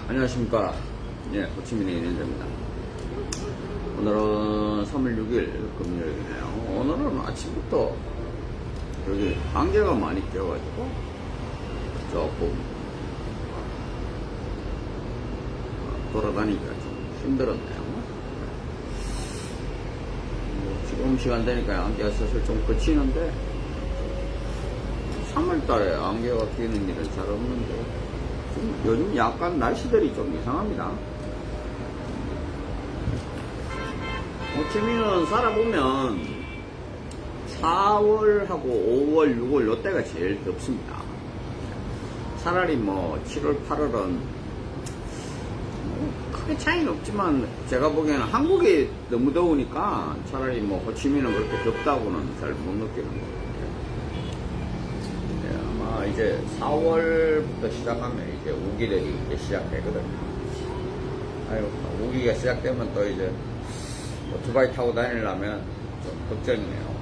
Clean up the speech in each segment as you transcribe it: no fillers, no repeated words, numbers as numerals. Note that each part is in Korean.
안녕하십니까. 예, 호치민의 인현재입니다. 오늘은 3월 6일 금요일이네요. 오늘은 아침부터 여기 안개가 많이 껴가지고 조금 돌아다니기가 좀 힘들었네요. 지금 시간 되니까 안개가 슬슬 좀 그치는데 3월달에 안개가 끼는 일은 잘 없는데 요즘 약간 날씨들이 좀 이상합니다. 호치민은 살아보면 4월하고 5월, 6월 요때가 제일 덥습니다. 차라리 뭐 7월, 8월은 크게 차이는 없지만 제가 보기에는 한국이 너무 더우니까 차라리 뭐 호치민은 그렇게 덥다고는 잘 못 느끼는 것 같아요. 아마 이제 4월부터 시작하면 이제 우기들이 이제 시작되거든요. 아유, 우기가 시작되면 또 이제 오토바이 타고 다니려면 좀 걱정이네요.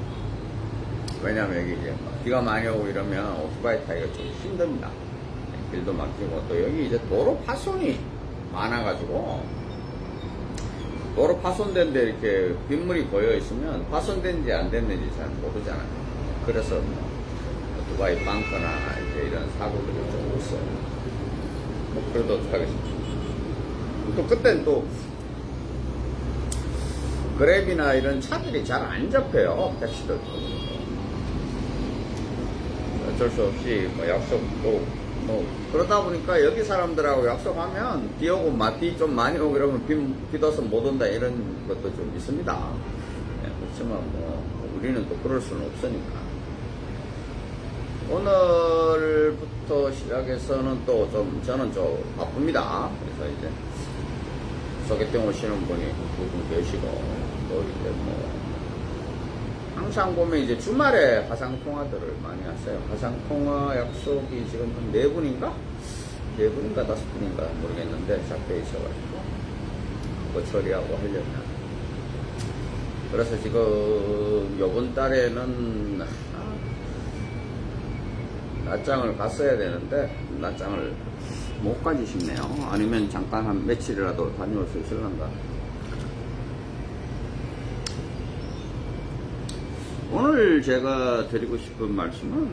왜냐면 여기 이제 비가 많이 오고 이러면 오토바이 타기가 좀 힘듭니다. 길도 막히고 또 여기 이제 도로 파손이 많아가지고 도로 파손된 데 이렇게 빗물이 고여 있으면 파손된지 안 됐는지 잘 모르잖아요. 그래서 뭐 오토바이 빵거나 이제 이런 사고들이 좀 있어요. 뭐 그래도 어떡하겠습니까. 또 그땐 또 그랩이나 이런 차들이 잘 안 잡혀요. 택시들도. 어쩔 수 없이 뭐 약속도 뭐 그러다 보니까 여기 사람들하고 약속하면 비 오고 비 좀 많이 오고 그러면 비 떠서 못 온다 이런 것도 좀 있습니다. 네, 그렇지만 뭐 우리는 또 그럴 수는 없으니까. 오늘부터 시작해서는 또 좀 저는 좀 바쁩니다. 그래서 이제 소개팅 오시는 분이 두 분 계시고 또 이제 뭐 항상 보면 이제 주말에 화상 통화들을 많이 하세요. 화상 통화 약속이 지금 한 4분인가? 4분인가 5분인가 모르겠는데 잡혀 있어가지고 그거 처리하고 하려면 그래서 지금 요번 달에는 낮장을 갔어야 되는데 낮장을 못 가지 싶네요. 아니면 잠깐 한 며칠이라도 다녀올 수 있을란가. 오늘 제가 드리고 싶은 말씀은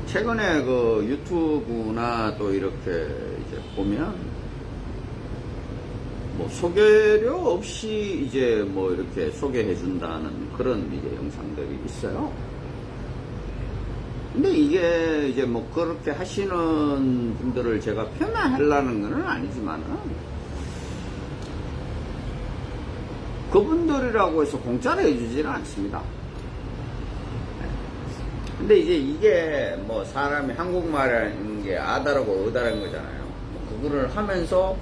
최근에 그 유튜브나 또 이렇게 이제 보면 뭐 소개료 없이 이제 뭐 이렇게 소개해 준다는 그런 이제 영상들이 있어요. 근데 이게 이제 뭐 그렇게 하시는 분들을 제가 편애하려는 건 아니지만은 그분들이라고 해서 공짜로 해주지는 않습니다. 근데 이제 이게 뭐 사람이 한국말이라는 게 아다르고 어다른 거잖아요. 그거를 하면서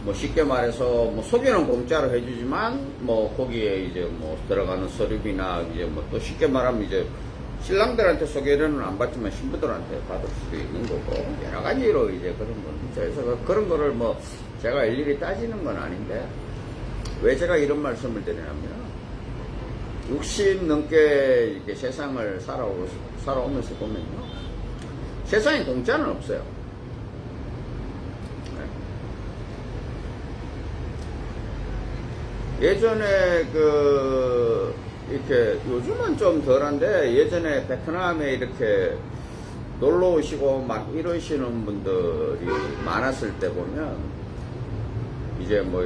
뭐 쉽게 말해서 뭐 소개는 공짜로 해주지만 뭐 거기에 이제 뭐 들어가는 서류비나 이제 뭐 또 쉽게 말하면 이제 신랑들한테 소개료는 안 받지만 신부들한테 받을 수도 있는 거고 여러 가지로 이제 그런 겁니다. 그래서 그런 거를 뭐 제가 일일이 따지는 건 아닌데 왜 제가 이런 말씀을 드리냐면 60 넘게 이렇게 세상을 살아오면서 보면요 세상에 공짜는 없어요. 예전에 이렇게 요즘은 좀 덜한데 예전에 베트남에 이렇게 놀러 오시고 막 이러시는 분들이 많았을 때 보면 이제 뭐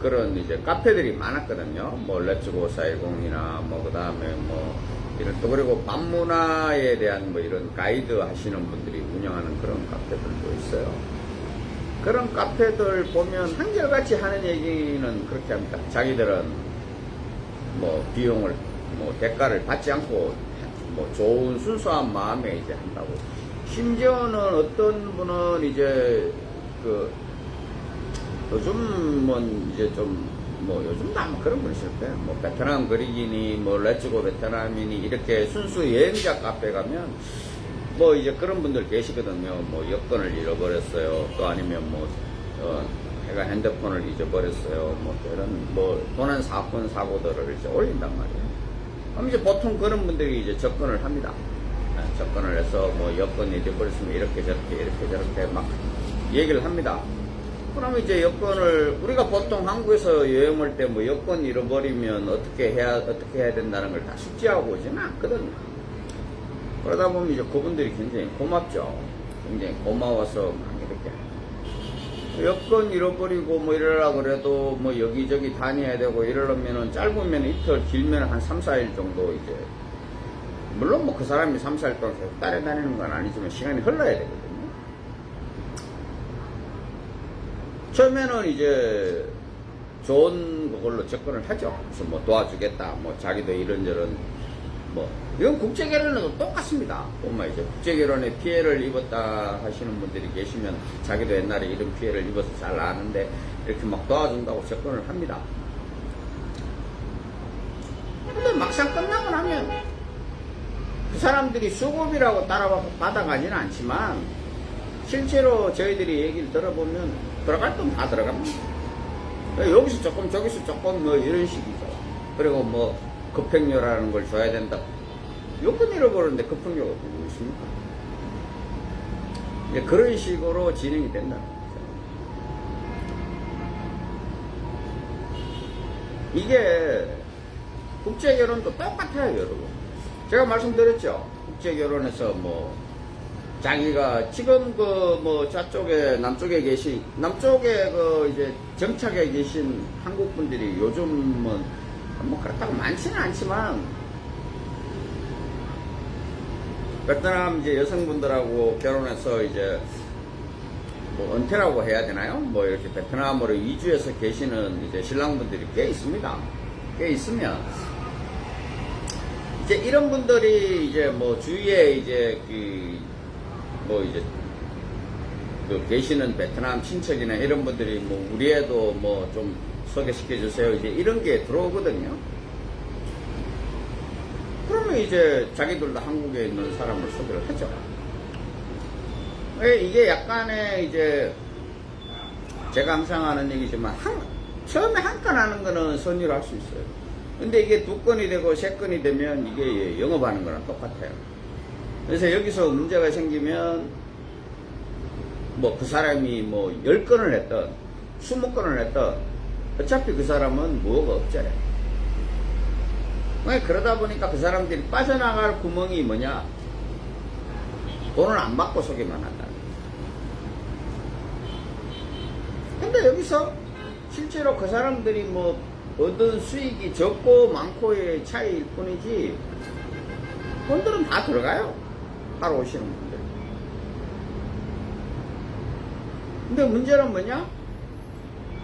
그런 이제 카페들이 많았거든요. 뭐 렛츠고 410이나 뭐 그 다음에 뭐 이런 또 그리고 밤문화에 대한 뭐 이런 가이드 하시는 분들이 운영하는 그런 카페들도 있어요. 그런 카페들 보면 한결같이 하는 얘기는 그렇게 합니다. 자기들은 뭐 비용을 뭐 대가를 받지 않고 뭐 좋은 순수한 마음에 이제 한다고. 심지어는 어떤 분은 이제 요즘은 이제 좀 뭐 요즘도 아마 그런 분 있을 거예요. 뭐 베트남 그리기니 뭐 렛츠고 베트남이니 이렇게 순수 여행자 카페 가면 뭐 이제 그런 분들 계시거든요. 뭐 여권을 잃어버렸어요. 또 아니면 뭐 제가 핸드폰을 잊어버렸어요. 뭐 이런 뭐 도난 사건 사고들을 이제 올린단 말이에요. 그럼 이제 보통 그런 분들이 이제 접근을 합니다. 접근을 해서 뭐 여권 잊어버렸으면 이렇게 저렇게 막 얘기를 합니다. 그러면 이제 여권을, 우리가 보통 한국에서 여행 올 때 뭐 여권 잃어버리면 어떻게 해야 된다는 걸 다 숙지하고 오지는 않거든요. 그러다 보면 이제 그분들이 굉장히 고맙죠. 굉장히 고마워서 막 이렇게. 여권 잃어버리고 뭐 이러려고 그래도 뭐 여기저기 다녀야 되고 이러려면은 짧으면 이틀, 길면 한 3, 4일 정도 이제. 물론 뭐 그 사람이 3, 4일 동안 계속 따라다니는 건 아니지만 시간이 흘러야 되거든요. 처음에는 이제 좋은 그걸로 접근을 하죠. 그래서 뭐 도와주겠다, 뭐 자기도 이런저런, 뭐 이건 국제결혼에도 똑같습니다. 보면 이제 국제결혼에 피해를 입었다 하시는 분들이 계시면 자기도 옛날에 이런 피해를 입어서 잘 아는데 이렇게 막 도와준다고 접근을 합니다. 근데 막상 끝나고 나면 그 사람들이 수급이라고 따라받아가지는 않지만 실제로 저희들이 얘기를 들어보면 들어갈 돈 다 들어갑니다. 여기서 조금 저기서 조금 뭐 이런 식이죠. 그리고 뭐 급행료라는 걸 줘야 된다. 여권 잃어버렸는데 급행료가 누구 있습니까? 이제 그런 식으로 진행이 된다는 거죠. 이게 국제결혼도 똑같아요, 여러분. 제가 말씀드렸죠. 국제결혼에서 뭐 자기가 지금 그 뭐 저쪽에 남쪽에 그 이제 정착에 계신 한국 분들이 요즘은 뭐 그렇다고 많지는 않지만 베트남 이제 여성분들하고 결혼해서 이제 뭐 은퇴라고 해야 되나요? 뭐 이렇게 베트남으로 이주해서 계시는 이제 신랑분들이 꽤 있습니다. 꽤 있으면 이제 이런 분들이 이제 뭐 주위에 이제 뭐 이제 그 계시는 베트남 친척이나 이런 분들이 뭐 우리 애도 뭐 좀 소개시켜 주세요. 이제 이런 게 들어오거든요. 그러면 이제 자기들도 한국에 있는 사람을 소개를 하죠. 이게 약간의 이제 제가 항상 하는 얘기지만 처음에 한 건 하는 거는 선의로 할 수 있어요. 근데 이게 2건이 되고 3건이 되면 이게 영업하는 거랑 똑같아요. 그래서 여기서 문제가 생기면 뭐 그 사람이 뭐 10건을 했던 20건을 했던 어차피 그 사람은 뭐가 없잖아요. 그러다 보니까 그 사람들이 빠져나갈 구멍이 뭐냐, 돈을 안 받고 소개만 한다. 근데 여기서 실제로 그 사람들이 뭐 얻은 수익이 적고 많고의 차이일 뿐이지 돈들은 다 들어가요. 하러 오시는 분들. 근데 문제는 뭐냐?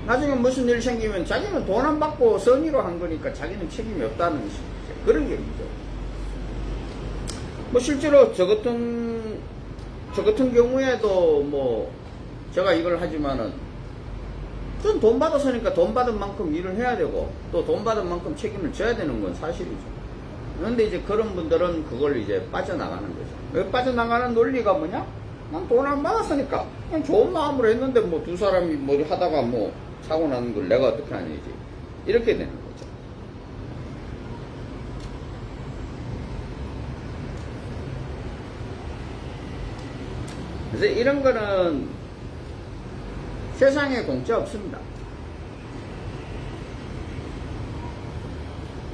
나중에 무슨 일 생기면 자기는 돈 안 받고 선의로 한 거니까 자기는 책임이 없다는 식이죠. 그런 게 있죠. 뭐 실제로 저 같은 경우에도 뭐 제가 이걸 하지만은 전 돈 받았으니까 돈 받은 만큼 일을 해야 되고 또 돈 받은 만큼 책임을 져야 되는 건 사실이죠. 그런데 이제 그런 분들은 그걸 이제 빠져나가는 거죠. 왜 빠져나가는 논리가 뭐냐? 난 돈 안 받았으니까 그냥 좋은 마음으로 했는데 뭐 두 사람이 뭐 하다가 뭐 사고 나는 걸 내가 어떻게 하냐지. 이렇게 되는 거죠. 그래서 이런 거는 세상에 공짜 없습니다.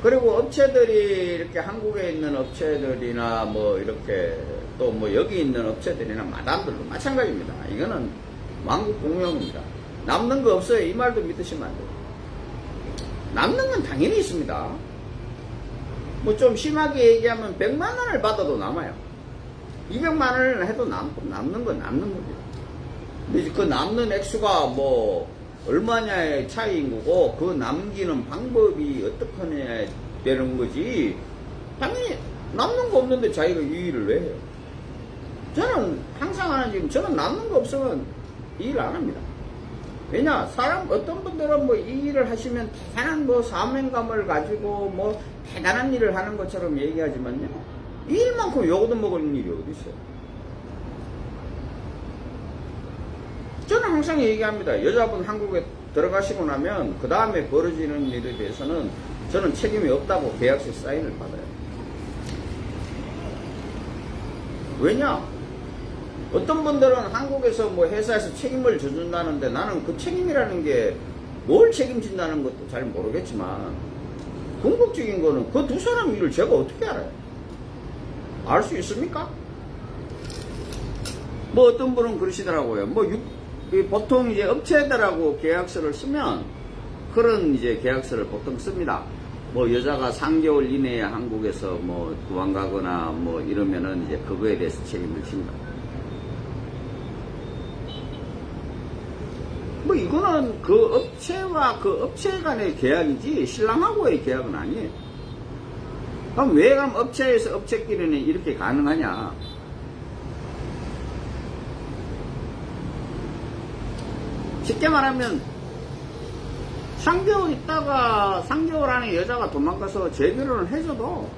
그리고 업체들이 이렇게 한국에 있는 업체들이나 뭐 이렇게 또 뭐 여기 있는 업체들이나 마담들도 마찬가지입니다. 이거는 만국 공용입니다. 남는 거 없어요. 이 말도 믿으시면 안 돼요. 남는 건 당연히 있습니다. 뭐 좀 심하게 얘기하면 100만 원을 받아도 남아요. 200만 원을 해도 남는 건 남는 겁니다. 근데 그 남는 액수가 뭐 얼마냐의 차이인 거고 그 남기는 방법이 어떻게 하냐 되는 거지. 당연히 남는 거 없는데 자기가 이 일을 왜 해요? 저는 항상 하는 지금 저는 남는 거 없으면 이 일 안 합니다. 왜냐 어떤 분들은 뭐 이 일을 하시면 대단한 뭐 사명감을 가지고 뭐 대단한 일을 하는 것처럼 얘기하지만요, 이 일만큼 요거도 먹을 일이 어디 있어요? 저는 항상 얘기합니다. 여자분 한국에 들어가시고 나면 그 다음에 벌어지는 일에 대해서는 저는 책임이 없다고 계약서 사인을 받아요. 왜냐? 어떤 분들은 한국에서 뭐 회사에서 책임을 져준다는데 나는 그 책임이라는 게 뭘 책임진다는 것도 잘 모르겠지만 궁극적인 거는 그 두 사람 일을 제가 어떻게 알아요? 알 수 있습니까? 뭐 어떤 분은 그러시더라고요. 뭐 보통 이제 업체들하고 계약서를 쓰면 그런 이제 계약서를 보통 씁니다. 뭐 여자가 3개월 이내에 한국에서 뭐 도망가거나 뭐 이러면은 이제 그거에 대해서 책임을 진다. 뭐 이거는 그 업체와 그 업체 간의 계약이지 신랑하고의 계약은 아니에요. 그럼 왜 그럼 업체에서 업체끼리는 이렇게 가능하냐? 쉽게 말하면 3개월 있다가 3개월 안에 여자가 도망가서 재결혼을 해줘도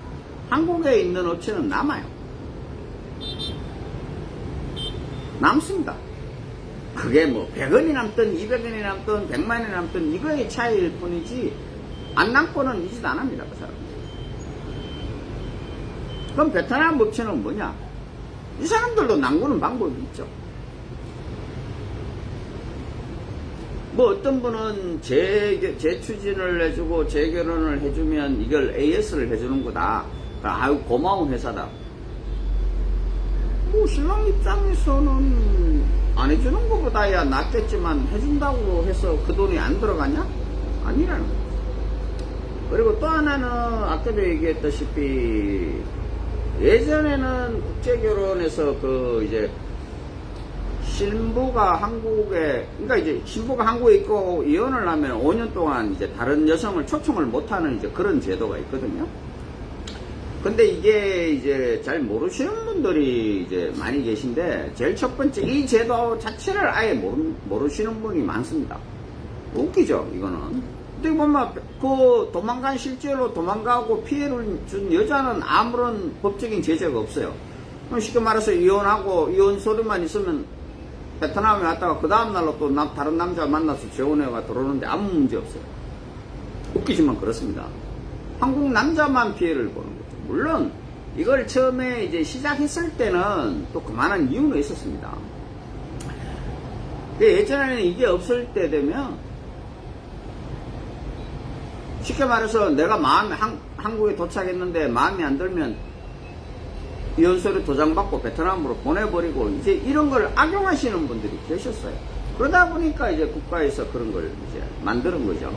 한국에 있는 업체는 남아요. 남습니다. 그게 뭐 100원이 남든 200원이 남든 100만원이 남든 이거의 차이일 뿐이지 안 남고는 이짓 안 합니다. 그 사람. 그럼 베트남 업체는 뭐냐? 이 사람들도 남구는 방법이 있죠. 뭐 어떤 분은 재추진을 해주고 재결혼을 해주면 이걸 AS를 해주는 거다. 아유 고마운 회사다. 뭐 신랑 입장에서는 안 해주는 것보다야 낫겠지만 해준다고 해서 그 돈이 안 들어가냐? 아니라는 거죠. 그리고 또 하나는 아까도 얘기했다시피 예전에는 국제결혼에서 그 이제 신부가 한국에, 그러니까 이제 신부가 한국에 있고 이혼을 하면 5년 동안 이제 다른 여성을 초청을 못하는 이제 그런 제도가 있거든요. 근데 이게 이제 잘 모르시는 분들이 이제 많이 계신데, 제일 첫 번째 이 제도 자체를 아예 모르시는 분이 많습니다. 웃기죠, 이거는. 근데 보면 그 실제로 도망가고 피해를 준 여자는 아무런 법적인 제재가 없어요. 쉽게 말해서 이혼하고 이혼 서류만 있으면 베트남에 왔다가 그 다음날로 또 다른 남자 만나서 재혼해가 들어오는데 아무 문제 없어요. 웃기지만 그렇습니다. 한국 남자만 피해를 보는 거죠. 물론 이걸 처음에 이제 시작했을 때는 또 그만한 이유는 있었습니다. 예전에는 이게 없을 때 되면 쉽게 말해서 내가 한국에 도착했는데 마음에 안 들면 이혼서류 도장받고 베트남으로 보내버리고 이제 이런 걸 악용하시는 분들이 계셨어요. 그러다 보니까 이제 국가에서 그런 걸 이제 만드는 거죠.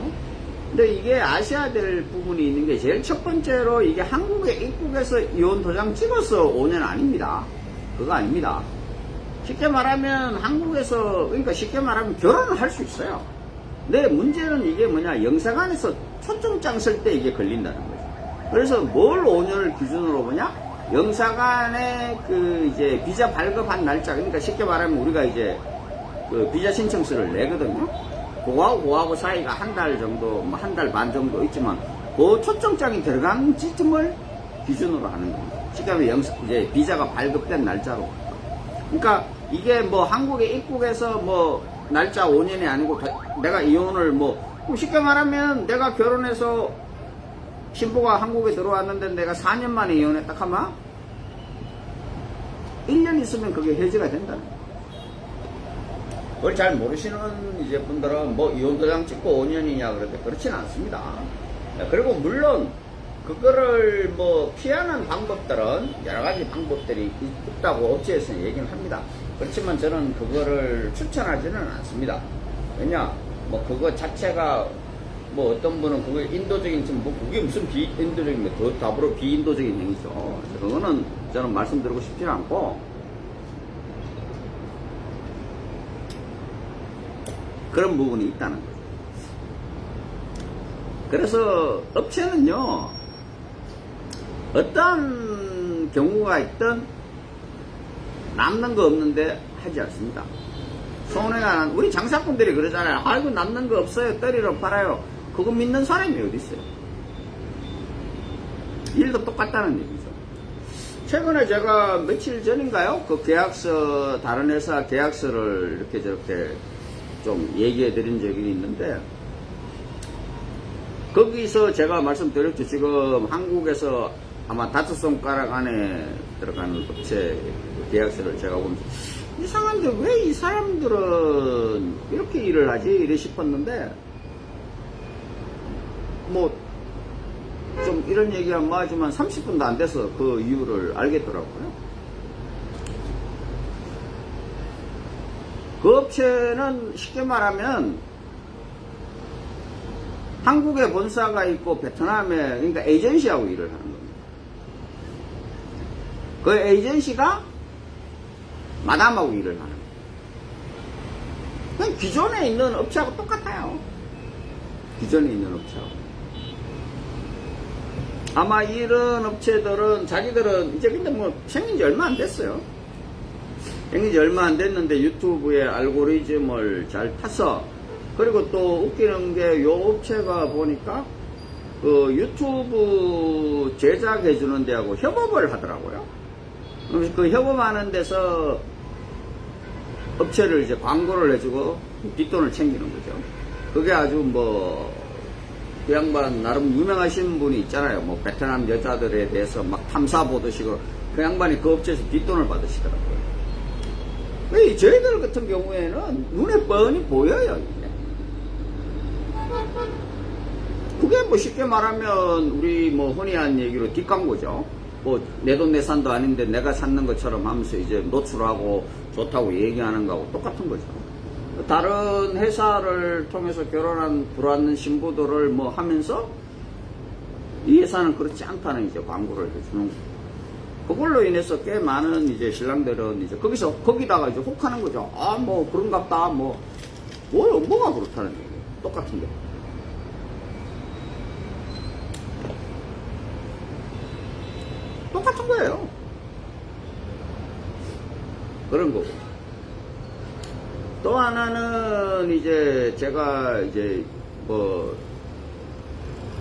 근데 이게 아셔야 될 부분이 있는 게 제일 첫 번째로 이게 한국에 입국해서 이혼 도장 찍어서 5년 아닙니다. 그거 아닙니다. 쉽게 말하면 한국에서, 그러니까 쉽게 말하면 결혼을 할 수 있어요. 근데 문제는 이게 뭐냐, 영사관에서 초청장 쓸 때 이게 걸린다는 거죠. 그래서 뭘 5년을 기준으로 보냐? 영사관에 그 이제 비자 발급한 날짜, 그러니까 쉽게 말하면 우리가 이제 그 비자 신청서를 내거든요. 그거하고 사이가 한 달 정도, 뭐 한 달 반 정도 있지만, 그 초청장이 들어간 시점을 기준으로 하는 겁니다. 쉽게 말하면 이제 비자가 발급된 날짜로. 그러니까 이게 뭐 한국에 입국해서 뭐 날짜 5년이 아니고 내가 이혼을 뭐 쉽게 말하면 내가 결혼해서 신부가 한국에 들어왔는데 내가 4년 만에 이혼했다 하면 1년 있으면 그게 해지가 된다는 거예요. 그걸 잘 모르시는 이제 분들은 뭐 이혼도장 찍고 5년이냐 그런데 그렇지는 않습니다. 그리고 물론 그거를 뭐 피하는 방법들은 여러 가지 방법들이 있다고 업체에서는 얘기는 합니다. 그렇지만 저는 그거를 추천하지는 않습니다. 왜냐, 뭐 그거 자체가 뭐 어떤 분은 그게 인도적인, 뭐 그게 무슨 비인도적인 거, 더 더불어 비인도적인 행위죠. 그거는 저는 말씀드리고 싶지는 않고, 그런 부분이 있다는 거죠. 그래서 업체는요, 어떤 경우가 있든 남는 거 없는데 하지 않습니다. 손해가 난, 우리 장사꾼들이 그러잖아요. 아이고 남는 거 없어요, 떨이로 팔아요. 그거 믿는 사람이 어디 있어요? 일도 똑같다는 얘기죠. 최근에 제가 며칠 전인가요? 그 계약서, 다른 회사 계약서를 이렇게 저렇게 좀 얘기해 드린 적이 있는데, 거기서 제가 말씀드렸죠. 지금 한국에서 아마 5손가락 안에 들어가는 업체 계약서를 제가 보면서 이상한데 왜 이 사람들은 이렇게 일을 하지? 이래 싶었는데, 뭐, 좀 이런 얘기하면 뭐하지만 30분도 안 돼서 그 이유를 알겠더라고요. 그 업체는 쉽게 말하면 한국에 본사가 있고 베트남에, 그러니까 에이전시하고 일을 하는 겁니다. 그 에이전시가 마담하고 일을 하는 거예요. 그냥 기존에 있는 업체하고 똑같아요. 기존에 있는 업체하고. 아마 이런 업체들은 자기들은 이제 근데 뭐 생긴 지 얼마 안 됐어요. 생긴 지 얼마 안 됐는데 유튜브의 알고리즘을 잘 타서, 그리고 또 웃기는 게 요 업체가 보니까 그 유튜브 제작해주는 데하고 협업을 하더라고요. 그래서 그 협업하는 데서 업체를 이제 광고를 해주고 뒷돈을 챙기는 거죠. 그게 아주 뭐, 그 양반 나름 유명하신 분이 있잖아요. 뭐 베트남 여자들에 대해서 막 탐사 보듯이 그 양반이 그 업체에서 뒷돈을 받으시더라고요. 저희들 같은 경우에는 눈에 뻔히 보여요, 이게. 그게 뭐 쉽게 말하면 우리 뭐 흔히 한 얘기로 뒷광고죠. 뭐 내 돈 내산도 아닌데 내가 찾는 것처럼 하면서 이제 노출하고 좋다고 얘기하는 거하고 똑같은 거죠. 다른 회사를 통해서 결혼한 들어왔는 신부들을 뭐 하면서 이 회사는 그렇지 않다는 이제 광고를 해주는 거죠. 그걸로 인해서 꽤 많은 이제 신랑들은 이제 거기다가 이제 혹하는 거죠. 아, 뭐 그런갑다. 뭐가 그렇다는 얘기예요. 똑같은 게. 똑같은 거예요. 그런 거고. 또 하나는 이제 제가 이제 뭐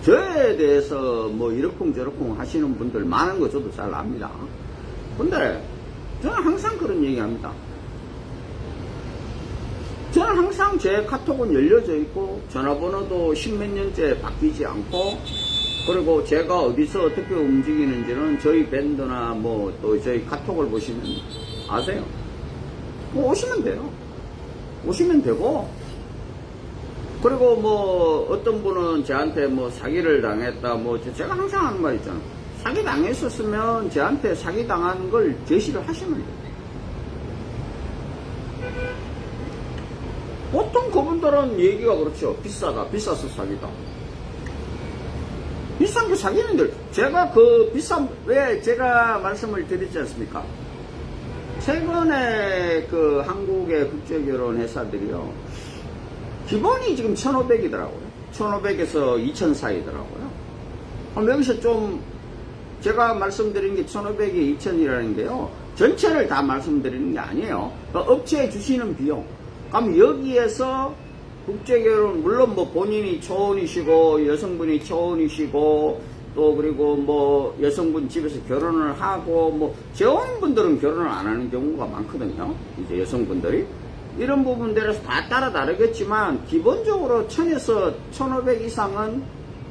저에 대해서 뭐 이러쿵저러쿵 하시는 분들 많은 거 저도 잘 압니다. 근데 저는 항상 그런 얘기 합니다. 저는 항상 제 카톡은 열려져 있고 전화번호도 십몇 년째 바뀌지 않고, 그리고 제가 어디서 어떻게 움직이는지는 저희 밴드나 뭐 또 저희 카톡을 보시면 아세요. 뭐 오시면 돼요. 오시면 되고, 그리고 뭐 어떤 분은 저한테 뭐 사기를 당했다, 뭐 제가 항상 하는 말 있잖아요. 사기 당했었으면 저한테 사기 당한 걸 제시를 하시면 돼요. 보통 그분들은 얘기가 그렇죠. 비싸다, 비싸서 사기다. 비싼 거 사기는데, 제가 그 비싼, 왜 제가 말씀을 드리지 않습니까? 최근에 그 한국의 국제결혼 회사들이요, 기본이 지금 1,500이더라고요. 1,500에서 2,000 사이더라고요. 여기서 좀 제가 말씀드린 게 1,500에 2,000이라는 게요, 전체를 다 말씀드리는 게 아니에요. 그러니까 업체에 주시는 비용. 그럼 여기에서 국제결혼, 물론 뭐 본인이 초혼이시고 여성분이 초혼이시고 또 그리고 뭐 여성분 집에서 결혼을 하고, 뭐 재혼분들은 결혼을 안 하는 경우가 많거든요. 이제 여성분들이 이런 부분들에서 다 따라 다르겠지만 기본적으로 1,000에서 1,500 이상은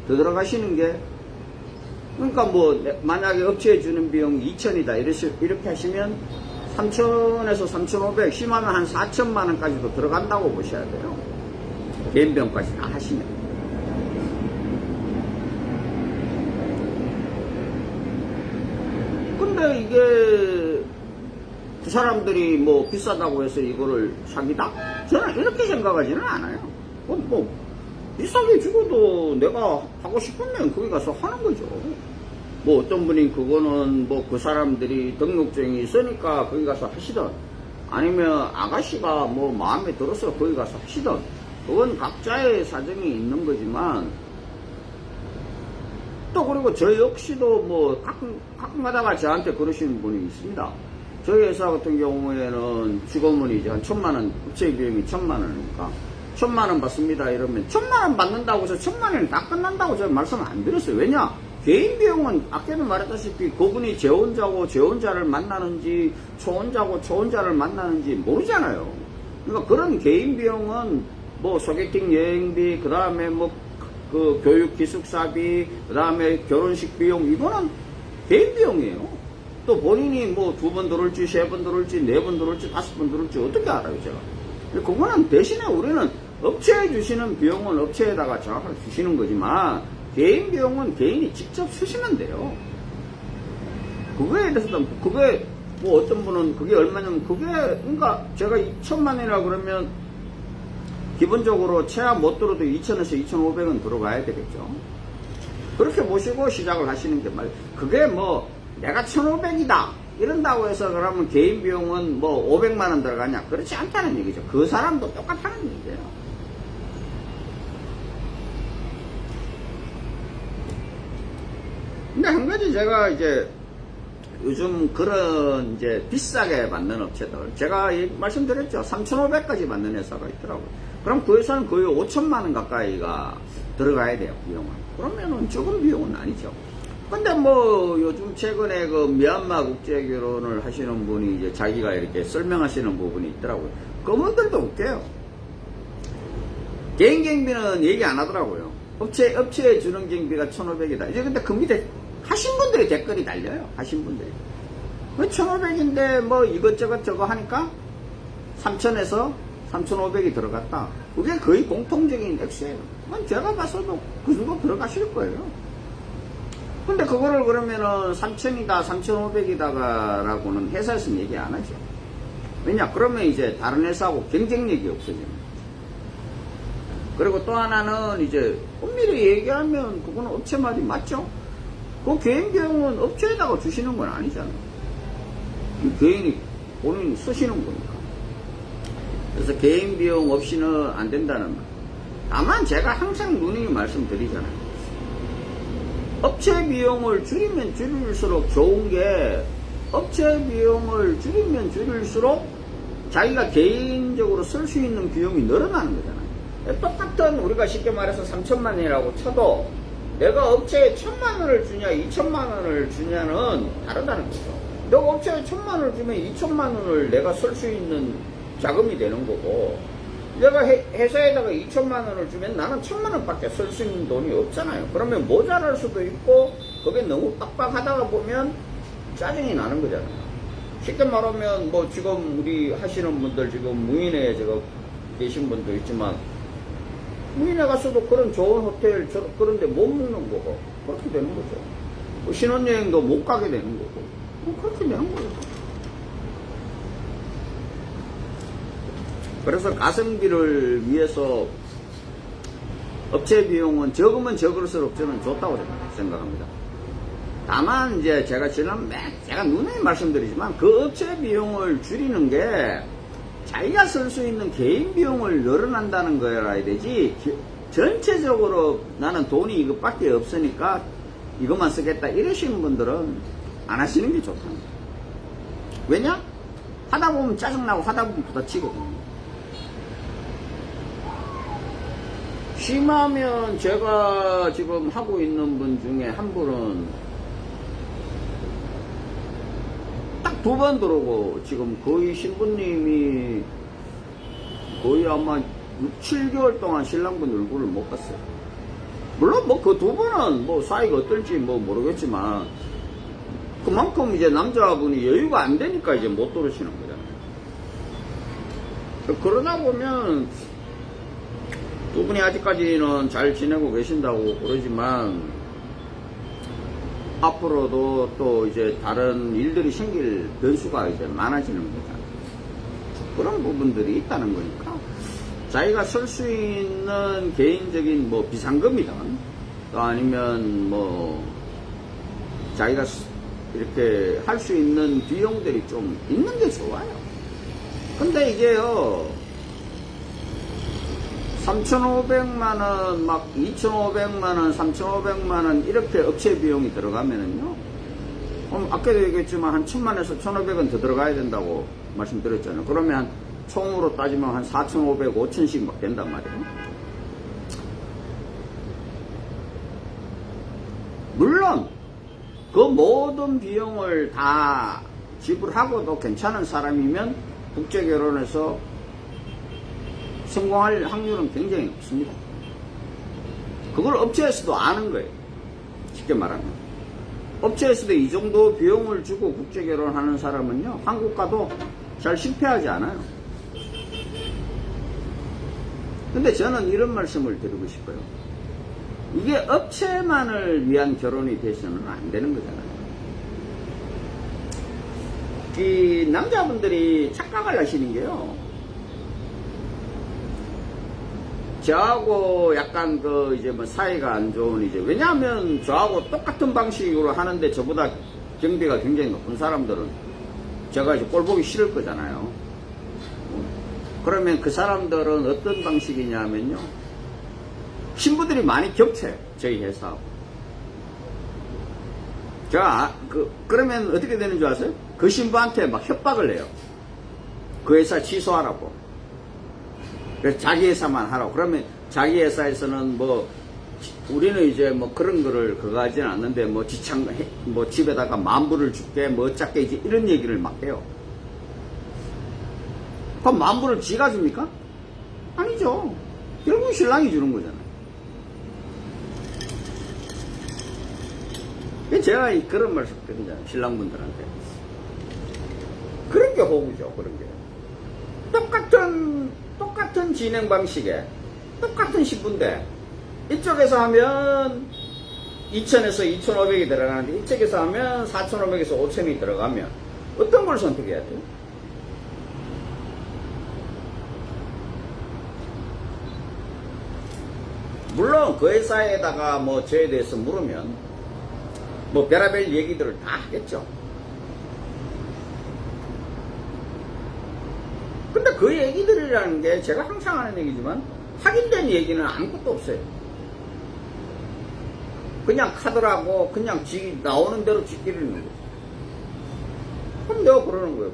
더 들어가시는 게, 그러니까 뭐 만약에 업체에 주는 비용이 2,000이다 이렇게 하시면 3,000에서 3,500, 심하면 한 4,000만 원까지도 들어간다고 보셔야 돼요. 개인병까지 다 하시면. 근데 이게 그 사람들이 뭐 비싸다고 해서 이거를 사기다? 저는 이렇게 생각하지는 않아요. 뭐 비싸게 주고도 내가 하고 싶으면 거기 가서 하는 거죠. 뭐 어떤 분이 그거는 뭐 그 사람들이 등록증이 있으니까 거기 가서 하시든, 아니면 아가씨가 뭐 마음에 들어서 거기 가서 하시든, 그건 각자의 사정이 있는 거지만, 또 그리고 저 역시도 뭐 가끔 가다가 저한테 그러시는 분이 있습니다. 저희 회사 같은 경우에는 직원분이 이제 한 1,000만 원, 업체 비용이 1,000만 원이니까 1,000만 원 받습니다 이러면 1,000만 원 받는다고 해서 1,000만 원이 다 끝난다고 제가 말씀을 안 드렸어요. 왜냐? 개인 비용은 아까도 말했다시피 그분이 재혼자고 재혼자를 만나는지 초혼자고 초혼자를 만나는지 모르잖아요. 그러니까 그런 개인 비용은 뭐 소개팅 여행비, 그 다음에 뭐 그 교육 기숙사비, 그 다음에 결혼식 비용, 이거는 개인 비용이에요. 또 본인이 뭐 2번 들어올지, 3번 들어올지, 4번 들어올지, 5번 들어올지 어떻게 알아요, 제가? 그거는 대신에 우리는 업체에 주시는 비용은 업체에다가 정확하게 주시는 거지만, 개인 비용은 개인이 직접 쓰시면 돼요. 그거에 대해서도, 그게, 뭐 어떤 분은 그게 얼마냐면, 그게, 그러니까 제가 2천만 원이라 그러면, 기본적으로 최하 못 들어도 2천에서 2,500원 들어가야 되겠죠. 그렇게 보시고 시작을 하시는 게 말, 그게 뭐, 내가 1,500이다. 이런다고 해서 그러면 개인 비용은 뭐 500만 원 들어가냐? 그렇지 않다는 얘기죠. 그 사람도 똑같다는 얘기예요. 근데 한 가지 제가 이제 요즘 그런 이제 비싸게 받는 업체들, 제가 말씀드렸죠. 3,500까지 받는 회사가 있더라고요. 그럼 그 회사는 거의 5천만 원 가까이가 들어가야 돼요, 비용은. 그러면은 적은 비용은 아니죠. 근데 뭐 요즘 최근에 그 미얀마 국제 결혼을 하시는 분이 이제 자기가 이렇게 설명하시는 부분이 있더라고요. 그분들도 웃겨요. 개인 경비는 얘기 안 하더라고요. 업체에 주는 경비가 1,500이다. 이제 근데 그 밑에 하신 분들이 댓글이 달려요. 하신 분들이. 1,500인데 뭐 이것저것 저거 하니까 3,000에서 3,500이 들어갔다. 그게 거의 공통적인 액수예요. 제가 봐서도 그 정도 들어가실 거예요. 근데 그거를 그러면은 3,000이다, 3,500이다가 라고는 회사에서는 얘기 안 하죠. 왜냐? 그러면 이제 다른 회사하고 경쟁력이 없어집니다. 그리고 또 하나는 이제 엄밀히 얘기하면 그거는 업체 말이 맞죠? 그 개인 비용은 업체에다가 주시는 건 아니잖아요. 개인이 본인이 쓰시는 거니까. 그래서 개인 비용 없이는 안 된다는 말. 다만 제가 항상 누누이 말씀드리잖아요. 업체 비용을 줄이면 줄일수록 좋은 게, 업체 비용을 줄이면 줄일수록 자기가 개인적으로 쓸 수 있는 비용이 늘어나는 거잖아요. 똑같은 우리가 쉽게 말해서 3천만 원이라고 쳐도 내가 업체에 1,000만 원을 주냐 2천만 원을 주냐는 다르다는 거죠. 내가 업체에 1,000만 원을 주면 2천만 원을 내가 쓸 수 있는 자금이 되는 거고, 내가 회사에다가 2천만 원을 주면 나는 1,000만 원밖에 쓸 수 있는 돈이 없잖아요. 그러면 모자랄 수도 있고, 그게 너무 빡빡하다가 보면 짜증이 나는 거잖아요. 쉽게 말하면 뭐 지금 우리 하시는 분들, 지금 무인에 제가 계신 분도 있지만, 무인에 가서도 그런 좋은 호텔 그런데 못 묵는 거고, 그렇게 되는 거죠. 뭐 신혼여행도 못 가게 되는 거고, 뭐 그렇게 되는 거예요. 그래서 가성비를 위해서 업체 비용은 적으면 적을수록 저는 좋다고 생각합니다. 다만 이제 제가 제가 누누이 말씀드리지만 그 업체 비용을 줄이는 게 자기가 쓸 수 있는 개인 비용을 늘어난다는 거여야 되지, 전체적으로 나는 돈이 이것밖에 없으니까 이것만 쓰겠다 이러시는 분들은 안 하시는 게 좋답니다. 왜냐? 하다 보면 짜증나고 하다 보면 부딪히거든요. 심하면 제가 지금 하고 있는 분 중에 한 분은 딱 2번 들어오고 지금 거의 신부님이 거의 아마 6, 7개월 동안 신랑분 얼굴을 못 봤어요. 물론 뭐 그 2번은 뭐 사이가 어떨지 뭐 모르겠지만 그만큼 이제 남자분이 여유가 안 되니까 이제 못 들어오시는 거잖아요. 그러다 보면 2분이 아직까지는 잘 지내고 계신다고 그러지만 앞으로도 또 이제 다른 일들이 생길 변수가 이제 많아지는 거잖아요. 그런 부분들이 있다는 거니까 자기가 쓸 수 있는 개인적인 뭐 비상금이든 또 아니면 뭐 자기가 이렇게 할 수 있는 비용들이 좀 있는 게 좋아요. 근데 이게요, 3,500만원, 막 2,500만원, 3,500만원 이렇게 업체 비용이 들어가면은요, 아까도 얘기했지만 한 1,000만원에서 1,500원 더 들어가야 된다고 말씀드렸잖아요. 그러면 총으로 따지면 한 4,500, 5,000씩 막 된단 말이에요. 물론 그 모든 비용을 다 지불하고도 괜찮은 사람이면 국제결혼에서 성공할 확률은 굉장히 높습니다. 그걸 업체에서도 아는 거예요. 쉽게 말하면. 업체에서도 이 정도 비용을 주고 국제 결혼하는 사람은요, 한국 가도 잘 실패하지 않아요. 근데 저는 이런 말씀을 드리고 싶어요. 이게 업체만을 위한 결혼이 돼서는 안 되는 거잖아요. 이 남자분들이 착각을 하시는 게요, 저하고 약간 이제 뭐 사이가 안 좋은 왜냐하면 저하고 똑같은 방식으로 하는데 저보다 경비가 굉장히 높은 사람들은 제가 이제 꼴 보기 싫을 거잖아요. 그러면 그 사람들은 어떤 방식이냐면요, 신부들이 많이 겹쳐요, 저희 회사하고. 제가 그러면 어떻게 되는 줄 아세요? 그 신부한테 막 협박을 해요. 그 회사 취소하라고. 그래서 자기 회사만 하라고. 그러면 자기 회사에서는 우리는 이제 그런 거를 그거 하진 않는데 집에다가 만불을 줄게 어쩌게 이제 이런 얘기를 막 해요. 그럼 만불을 지가 줍니까? 아니죠. 결국 신랑이 주는 거잖아요. 제가 그런 말씀 드리잖아요, 신랑분들한테. 그런 게 호구죠, 그런 게. 똑같은 진행 방식에 똑같은 신부인데 이쪽에서 하면 2,000에서 2,500이 들어가는데 이쪽에서 하면 4,500에서 5,000이 들어가면 어떤 걸 선택해야 돼요? 물론 그 회사에다가 저에 대해서 물으면 별의별 얘기들을 다 하겠죠. 근데 그 얘기들이라는 게 제가 항상 하는 얘기지만 확인된 얘기는 아무것도 없어요. 그냥 카드라고 그냥 나오는 대로 지키는 거예요. 그럼 내가 그러는 거예요.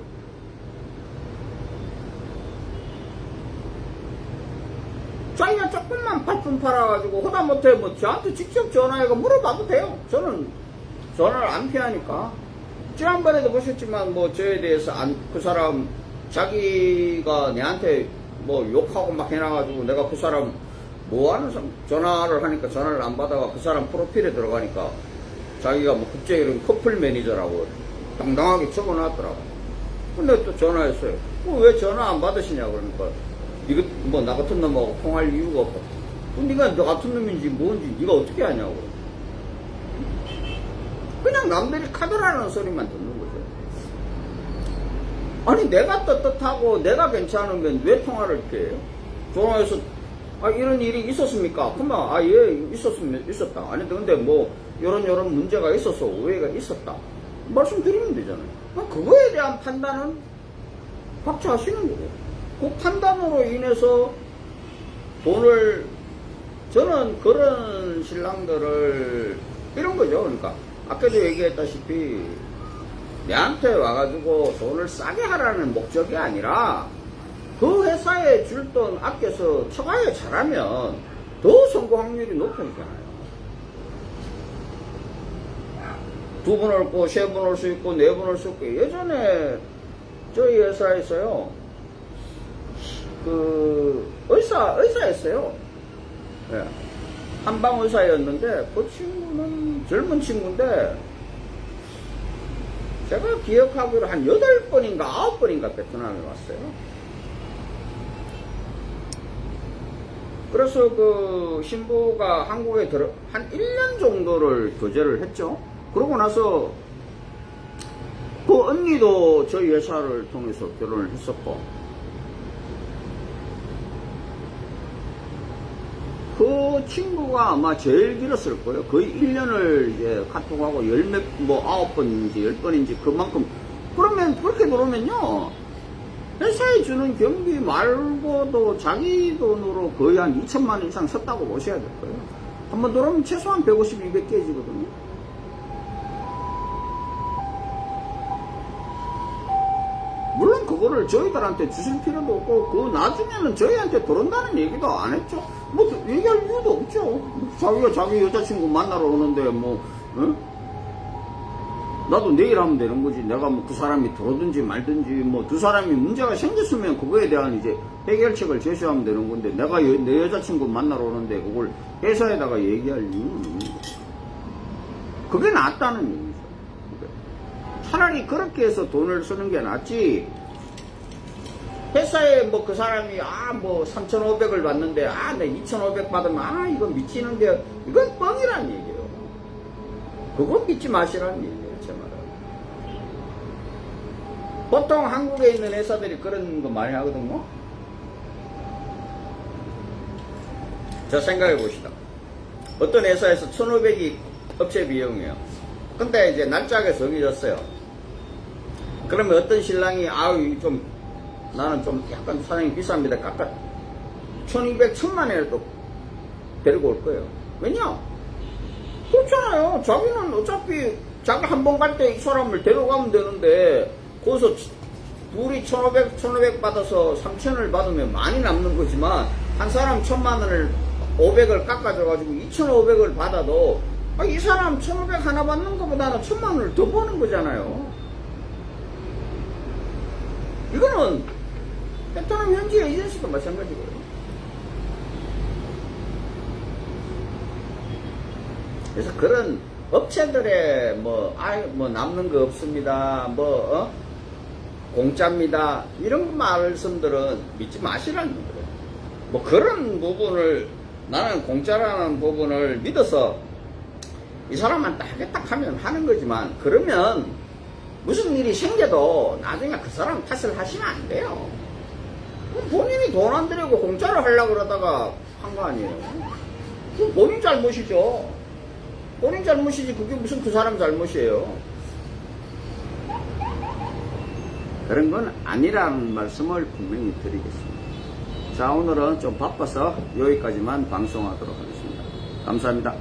자기가 조금만 팥좀 팔아가지고 하다못해 저한테 직접 전화해서 물어봐도 돼요. 저는 전화를 안 피하니까. 지난번에도 보셨지만 저에 대해서 그 사람 자기가 내한테 욕하고 막 해놔가지고 내가 그 사람 뭐하는 사람 전화를 하니까 전화를 안 받아가 그 사람 프로필에 들어가니까 자기가 국제결혼 커플 매니저라고 당당하게 적어놨더라고. 근데 또 전화했어요. 왜 전화 안 받으시냐 그러니까 이거 나 같은 놈하고 통할 이유가 없고. 네가 너 같은 놈인지 뭔지 네가 어떻게 아냐고. 그냥 남들이 카드라는 소리만 듣는 거죠. 아니 내가 떳떳하고 내가 괜찮으면 왜 통화를 이렇게 해요? 전화해서 이런 일이 있었습니까? 그러면 예 있었다. 아니 근데 요런 문제가 있어서 오해가 있었다. 말씀드리면 되잖아요. 그거에 대한 판단은 각자 하시는 거고. 그 판단으로 인해서 저는 그런 신랑들을 이런 거죠. 그러니까 아까도 얘기했다시피 내한테 와가지고 돈을 싸게 하라는 목적이 아니라 그 회사에 줄 돈 아껴서 처가에 잘하면 더 성공 확률이 높아지잖아요. 2분 올 거, 3분 올 수 있고, 4분 올 수 있고. 예전에 저희 회사에서요, 의사였어요. 네. 한방 의사였는데, 그 친구는 젊은 친구인데, 제가 기억하기로 한 8번인가 9번인가 베트남에 왔어요. 그래서 그 신부가 한국에 한 1년 정도를 교제를 했죠. 그러고 나서 그 언니도 저희 회사를 통해서 결혼을 했었고, 그 친구가 아마 제일 길었을 거예요. 거의 1년을 이제 카톡하고 9번인지 10번인지 그만큼. 그러면 그렇게 들어오면요, 회사에 주는 경비 말고도 자기 돈으로 거의 한 2천만 원 이상 썼다고 보셔야 될 거예요. 한번 들어오면 최소한 150, 200 깨지거든요. 물론 그거를 저희들한테 주실 필요도 없고, 그 나중에는 저희한테 들어온다는 얘기도 안 했죠. 얘기할 이유도 없죠. 자기가 자기 여자친구 만나러 오는데 응? 나도 내일 하면 되는 거지. 내가 그 사람이 들어오든지 말든지 두 사람이 문제가 생겼으면 그거에 대한 이제 해결책을 제시하면 되는 건데, 내가 내 여자친구 만나러 오는데 그걸 회사에다가 얘기할 이유는 없는 거죠. 그게 낫다는 얘기죠. 차라리 그렇게 해서 돈을 쓰는 게 낫지. 회사에 뭐 그 사람이 뭐 3,500을 받는데 내 2,500 받으면 이거 미치는데 이건 뻥이란 얘기예요. 그거 믿지 마시라는 얘기예요, 제 말은. 보통 한국에 있는 회사들이 그런 거 많이 하거든요. 자, 생각해 봅시다. 어떤 회사에서 1,500이 업체 비용이에요. 근데 이제 날짜가 정해졌어요. 그러면 어떤 신랑이 나는 좀 약간 사장님 비쌉니다. 깎아 1,200, 1,000만원에도 데리고 올 거예요. 왜냐? 그렇잖아요. 자기는 어차피 자기 한 번 갈 때 이 사람을 데려가면 되는데 거기서 둘이 1,500 받아서 3,000을 받으면 많이 남는 거지만 한 사람 1,000만원을 500을 깎아줘가지고 2,500을 받아도 이 사람 1,500 하나 받는 것보다는 1,000만원을 더 버는 거잖아요. 이거는 베트남 현지 에이전시도 마찬가지고요. 그래서 그런 업체들의 남는 거 없습니다. 공짜입니다. 이런 말씀들은 믿지 마시라는 거예요. 그런 부분을 나는 공짜라는 부분을 믿어서 이 사람한테 하겠다 하면 하는 거지만 그러면 무슨 일이 생겨도 나중에 그 사람 탓을 하시면 안 돼요. 본인이 돈 안 들이고 공짜로 하려고 그러다가 한 거 아니에요. 그건 본인 잘못이죠. 본인 잘못이지 그게 무슨 그 사람 잘못이에요. 그런 건 아니라는 말씀을 분명히 드리겠습니다. 자, 오늘은 좀 바빠서 여기까지만 방송하도록 하겠습니다. 감사합니다.